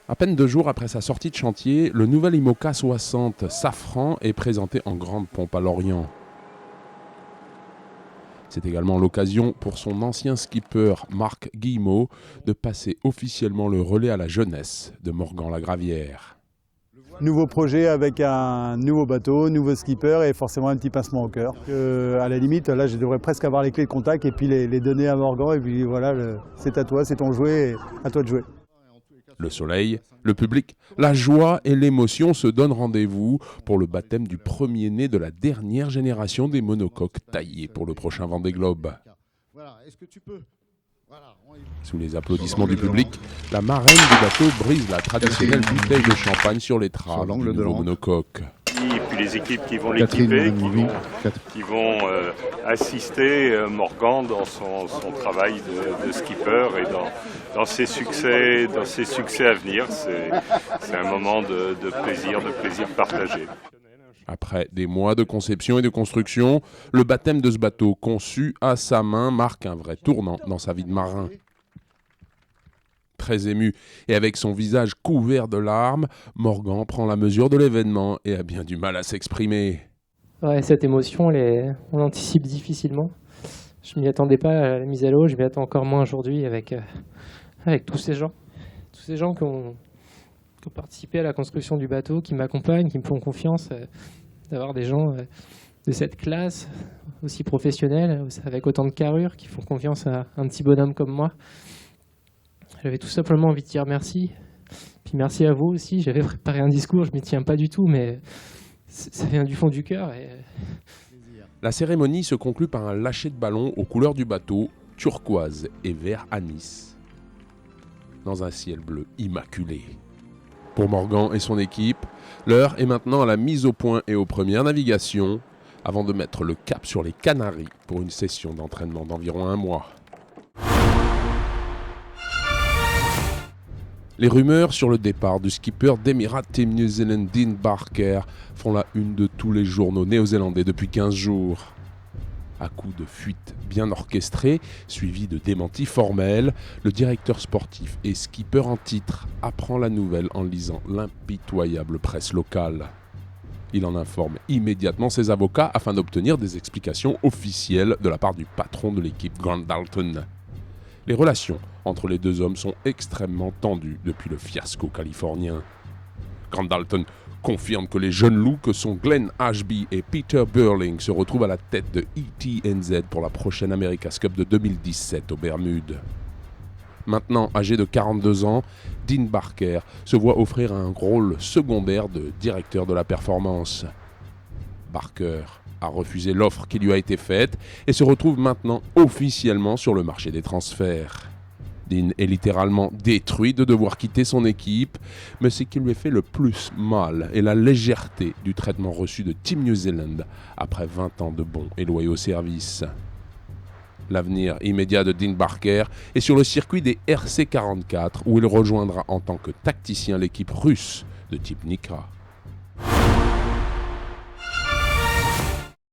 À peine 2 jours après sa sortie de chantier, le nouvel IMOCA 60 Safran est présenté en grande pompe à Lorient. C'est également l'occasion pour son ancien skipper Marc Guillemot de passer officiellement le relais à la jeunesse de Morgan-la-Gravière. Nouveau projet avec un nouveau bateau, nouveau skipper et forcément un petit pincement au cœur. À la limite, là, je devrais presque avoir les clés de contact et puis les donner à Morgan et puis voilà, c'est à toi, c'est ton jouet, et à toi de jouer. Le soleil, le public, la joie et l'émotion se donnent rendez-vous pour le baptême du premier-né de la dernière génération des monocoques taillés pour le prochain Vendée Globe. Sous les applaudissements du public, la marraine du bateau brise la traditionnelle bouteille de champagne sur les traves du nouveau monocoque. Et puis les équipes qui vont l'équiper, qui vont assister Morgan dans son travail de skipper et dans ses succès à venir. C'est un moment de plaisir partagé. Après des mois de conception et de construction, le baptême de ce bateau conçu à sa main marque un vrai tournant dans sa vie de marin. Très ému et avec son visage couvert de larmes, Morgan prend la mesure de l'événement et a bien du mal à s'exprimer. Ouais, cette émotion, on l'anticipe difficilement. Je m'y attendais pas à la mise à l'eau, je m'y attends encore moins aujourd'hui avec tous ces gens. Tous ces gens qui ont participé à la construction du bateau, qui m'accompagnent, qui me font confiance. D'avoir des gens de cette classe, aussi professionnels, avec autant de carrure, qui font confiance à un petit bonhomme comme moi. J'avais tout simplement envie de dire merci. Puis merci à vous aussi. J'avais préparé un discours, je ne m'y tiens pas du tout, mais ça vient du fond du cœur. La cérémonie se conclut par un lâcher de ballon aux couleurs du bateau, turquoise et vert anis, dans un ciel bleu immaculé. Pour Morgan et son équipe, l'heure est maintenant à la mise au point et aux premières navigations, avant de mettre le cap sur les Canaries pour une session d'entraînement d'environ 1 mois. Les rumeurs sur le départ du skipper d'Emirates Team New Zealand Dean Barker font la une de tous les journaux néo-zélandais depuis 15 jours. À coup de fuite bien orchestrée, suivi de démentis formels, le directeur sportif et skipper en titre apprend la nouvelle en lisant l'impitoyable presse locale. Il en informe immédiatement ses avocats afin d'obtenir des explications officielles de la part du patron de l'équipe Grant Dalton. Les relations entre les deux hommes sont extrêmement tendues depuis le fiasco californien. Grant Dalton confirme que les jeunes loups que sont Glenn Ashby et Peter Burling se retrouvent à la tête de ETNZ pour la prochaine America's Cup de 2017 aux Bermudes. Maintenant âgé de 42 ans, Dean Barker se voit offrir un rôle secondaire de directeur de la performance. Barker a refusé l'offre qui lui a été faite et se retrouve maintenant officiellement sur le marché des transferts. Dean est littéralement détruit de devoir quitter son équipe, mais ce qui lui a fait le plus mal est la légèreté du traitement reçu de Team New Zealand après 20 ans de bons et loyaux services. L'avenir immédiat de Dean Barker est sur le circuit des RC44 où il rejoindra en tant que tacticien l'équipe russe de type Nikra.